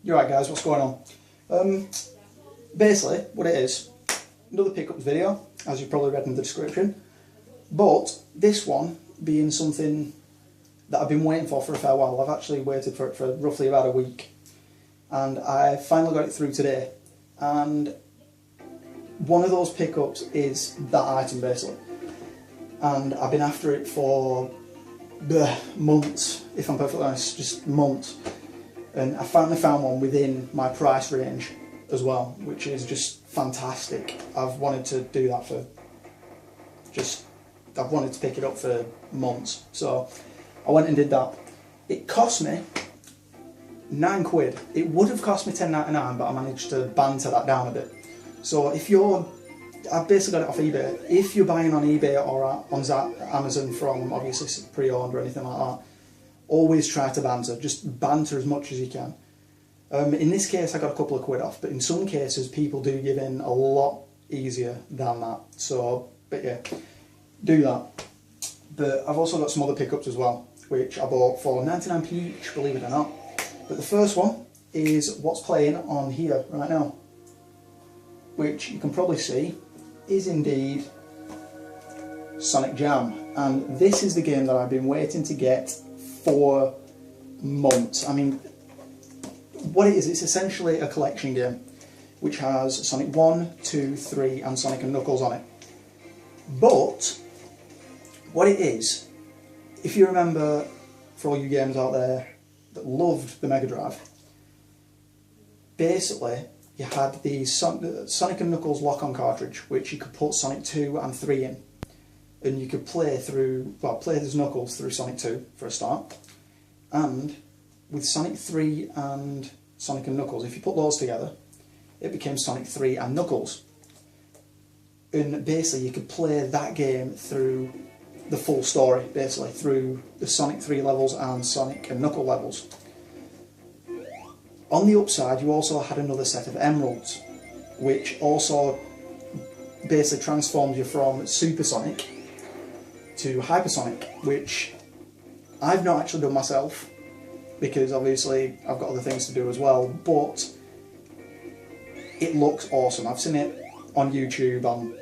You're right guys, what's going on? Basically, what it is, another pickups video, as you've probably read in the description, but this one being something that I've been waiting for a fair while. I've actually waited for it for roughly about a week, and I finally got it through today, and one of those pickups is that item basically, and I've been after it for months, if I'm perfectly honest, just months. And I finally found one within my price range as well, which is just fantastic. I've wanted to do that I've wanted to pick it up for months. So I went and did that. It cost me £9. It would have cost me £10.99, but I managed to banter that down a bit. So I've basically got it off eBay. If you're buying on eBay or on Amazon from obviously pre-owned or anything like that, always try to banter. Just banter as much as you can. In this case I got a couple of quid off, but in some cases people do give in a lot easier than that. So, but yeah, do that. But I've also got some other pickups as well, which I bought for 99p each, believe it or not. But the first one is what's playing on here right now, which you can probably see is indeed Sonic Jam. And this is the game that I've been waiting to get for months. I mean, what it is, it's essentially a collection game which has Sonic 1, 2, 3 and Sonic and Knuckles on it. But what it is, if you remember, for all you gamers out there that loved the Mega Drive, basically you had the Sonic and Knuckles lock-on cartridge, which you could put Sonic 2 and 3 in, and you could play as Knuckles through Sonic 2 for a start, and with Sonic 3 and Sonic and Knuckles, if you put those together, it became Sonic 3 and Knuckles. And basically you could play that game through the full story, basically, through the Sonic 3 levels and Sonic and Knuckle levels. On the upside, you also had another set of emeralds, which also basically transformed you from Super Sonic to Hypersonic, which I've not actually done myself, because obviously I've got other things to do as well, but it looks awesome. I've seen it on YouTube,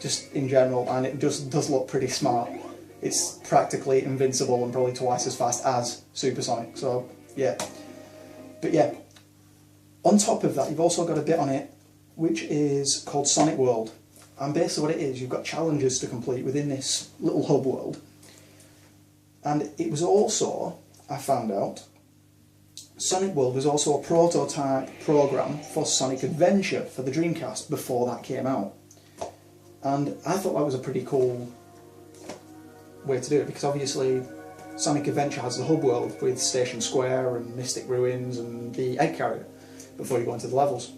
just in general, and it just does look pretty smart. It's practically invincible and probably twice as fast as Super Sonic, so yeah. But yeah, on top of that you've also got a bit on it which is called Sonic World, and basically what it is, you've got challenges to complete within this little hub world. And it was also, I found out, Sonic World was also a prototype program for Sonic Adventure for the Dreamcast before that came out. And I thought that was a pretty cool way to do it, because obviously Sonic Adventure has the hub world with Station Square and Mystic Ruins and the egg carrier before you go into the levels.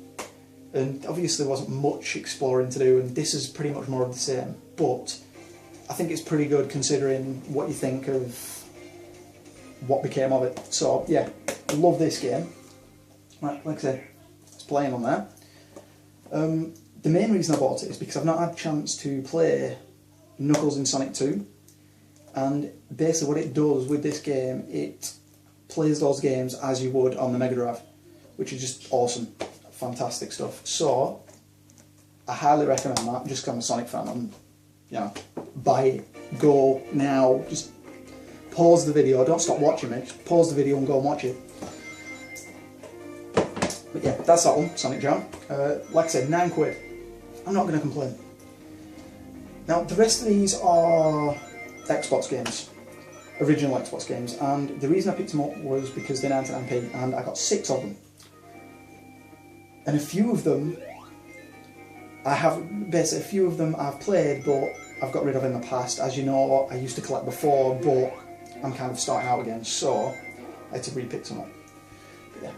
And obviously there wasn't much exploring to do, and this is pretty much more of the same, but I think it's pretty good considering what you think of what became of it. So yeah, I love this game. Like I said, it's playing on there. The main reason I bought it is because I've not had a chance to play Knuckles in Sonic 2, and basically what it does with this game, it plays those games as you would on the Mega Drive, which is just awesome, fantastic stuff. So I highly recommend that, just because I'm a Sonic fan, and you know, buy it, go now, just pause the video, don't stop watching me, just pause the video and go and watch it. But yeah, that's that one, Sonic Jam. Like I said, £9. I'm not going to complain. Now, the rest of these are Xbox games, original Xbox games, and the reason I picked them up was because they're 99p, and I got 6 of them. And a few of them I've played, but I've got rid of in the past. As you know, I used to collect before, but I'm kind of starting out again, so I had to re-pick some up. But yeah.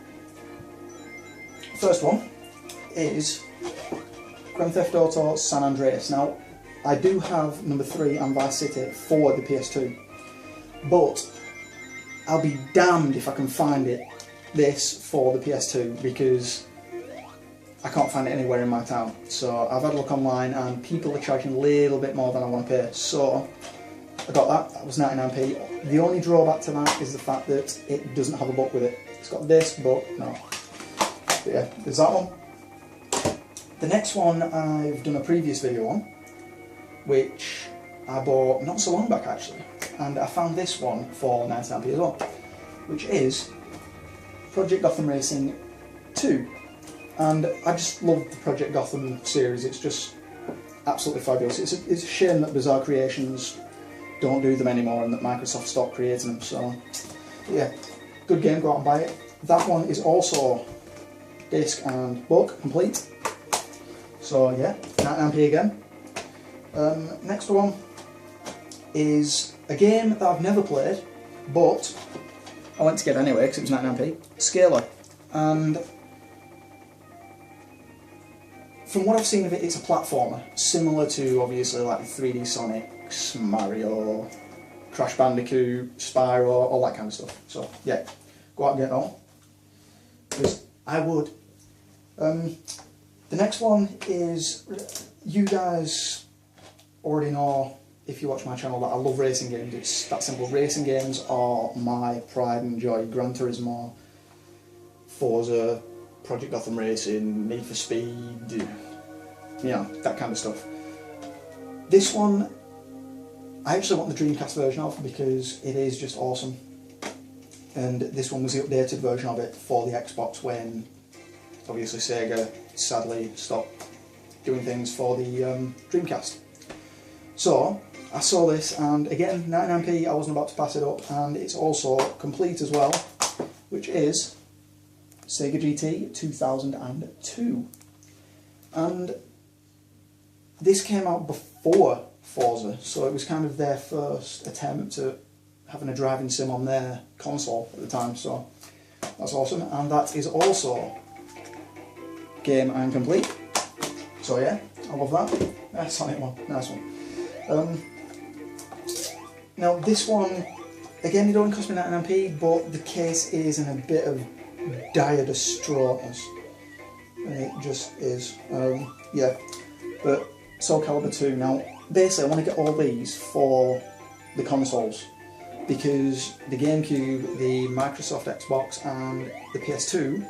First one is Grand Theft Auto San Andreas. Now, I do have number 3 and Vice City for the PS2, but I'll be damned if I can find this for the PS2, because I can't find it anywhere in my town. So I've had a look online and people are charging a little bit more than I want to pay. So I got that, that was 99p. The only drawback to that is the fact that it doesn't have a book with it. It's got this, but no. But yeah, there's that one. The next one I've done a previous video on, which I bought not so long back actually, and I found this one for 99p as well, which is Project Gotham Racing 2. And I just love the Project Gotham series. It's just absolutely fabulous. It's a shame that Bizarre Creations don't do them anymore and that Microsoft stopped creating them. So yeah, good game, go out and buy it. That one is also disc and book complete. So yeah, 99p again. Next one is a game that I've never played, but I went to get anyway because it was 99p. Scalar. And from what I've seen of it, it's a platformer, similar to obviously like 3D Sonic, Mario, Crash Bandicoot, Spyro, all that kind of stuff. So yeah, go out and get it all, because I would. The next one is, you guys already know, if you watch my channel, that I love racing games. It's that simple. Racing games are my pride and joy. Gran Turismo, Forza, Project Gotham Racing, Need for Speed, you know, that kind of stuff. This one, I actually want the Dreamcast version of because it is just awesome. And this one was the updated version of it for the Xbox when, obviously, Sega sadly stopped doing things for the Dreamcast. So, I saw this, and again, 99p, I wasn't about to pass it up, and it's also complete as well, which is Sega GT 2002. And this came out before Forza, so it was kind of their first attempt at having a driving sim on their console at the time, so that's awesome. And that is also game and complete. So yeah, I love that. Nice Sonic one, nice one. Now this one, again, it only cost me 99p, but the case is in a bit of dire distraughtness. It just is. Yeah, but Soul Calibur 2. Now, basically, I want to get all these for the consoles because the GameCube, the Microsoft Xbox, and the PS2,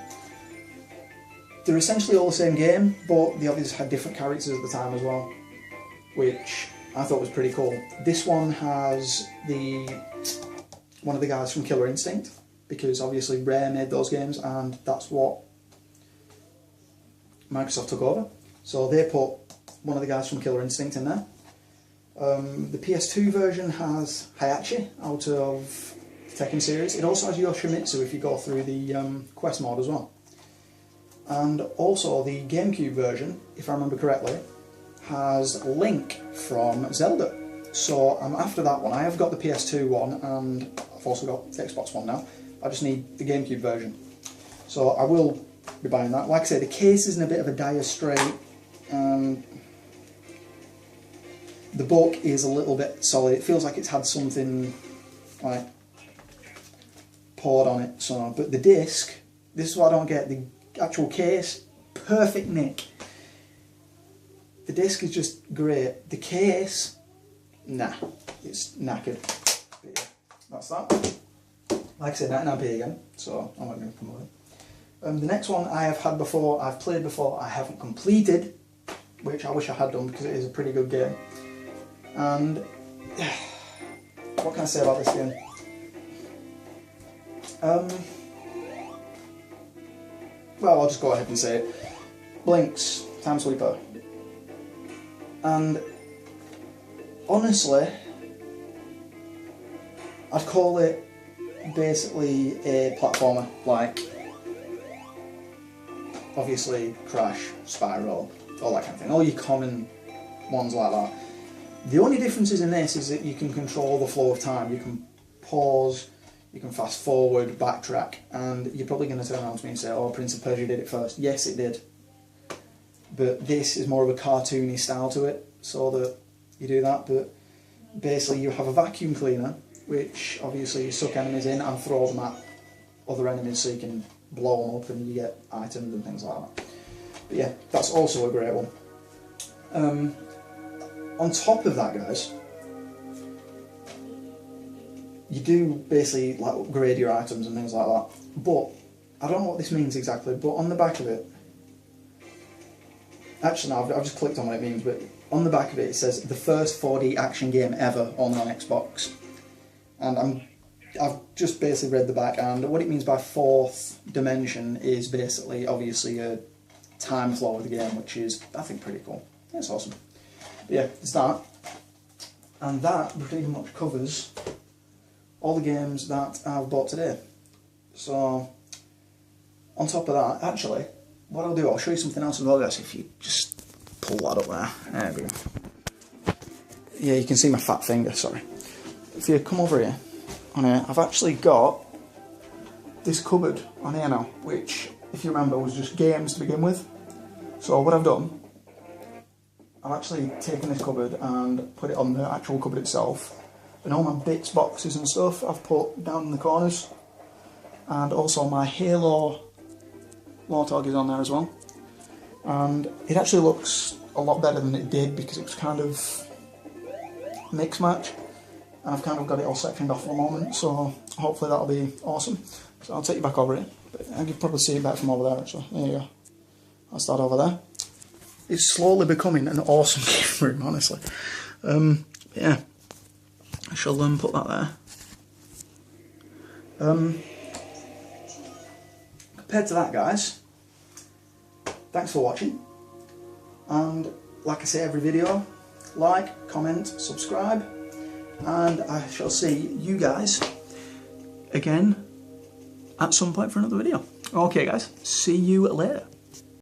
they're essentially all the same game, but they obviously had different characters at the time as well, which I thought was pretty cool. This one has one of the guys from Killer Instinct, because obviously Rare made those games and that's what Microsoft took over. So they put one of the guys from Killer Instinct in there. The PS2 version has Hayachi out of the Tekken series. It also has Yoshimitsu if you go through the quest mode as well. And also the GameCube version, if I remember correctly, has Link from Zelda. So I'm after that one. I have got the PS2 one and I've also got the Xbox one now. I just need the GameCube version. So I will be buying that. Like I say, the case is in a bit of a dire strait. The book is a little bit solid. It feels like it's had something like poured on it. So, but the disc, this is what I don't get. The actual case, perfect nick. The disc is just great. The case, nah, it's knackered. But yeah, that's that. Like I said, 99p again, so I'm not going to promote it. The next one I have had before, I've played before, I haven't completed, which I wish I had done because it is a pretty good game. And what can I say about this game? Well, I'll just go ahead and say it. Blinks, Time Sweeper. And honestly, I'd call it basically a platformer, like obviously Crash, Spyro, all that kind of thing, all your common ones like that. The only differences in this is that you can control the flow of time. You can pause, you can fast forward, backtrack, and you're probably going to turn around to me and say, oh, Prince of Persia did it first. Yes, it did. But this is more of a cartoony style to it, so that you do that. But basically you have a vacuum cleaner, which obviously you suck enemies in and throw them at other enemies so you can blow them up and you get items and things like that. But yeah, that's also a great one. On top of that, guys, you do basically like upgrade your items and things like that. But I don't know what this means exactly, but on the back of it, actually no, I've just clicked on what it means, but on the back of it, it says the first 4D action game ever only on Xbox. And I've just basically read the back, and what it means by fourth dimension is basically obviously a time flow of the game, which is, I think, pretty cool. It's awesome. But yeah, it's that. And that pretty much covers all the games that I've bought today. So, on top of that, actually, what I'll do, I'll show you something else as well, guys, if you just pull that up there. There we go. Yeah, you can see my fat finger, sorry. If you come over here, on here, I've actually got this cupboard on here now, which, if you remember, was just games to begin with. So what I've done, I've actually taken this cupboard and put it on the actual cupboard itself, and all my bits, boxes and stuff I've put down in the corners, and also my Halo Warthog is on there as well. And it actually looks a lot better than it did because it was kind of mix match. And I've kind of got it all sectioned off for the moment, so hopefully that'll be awesome. So I'll take you back over it. But I can probably see it better from over there actually. There you go. I'll start over there. It's slowly becoming an awesome game room, honestly. Yeah, I shall put that there. Compared to that, guys, thanks for watching. And like I say every video, like, comment, subscribe. And I shall see you guys again at some point for another video. Okay guys, see you later.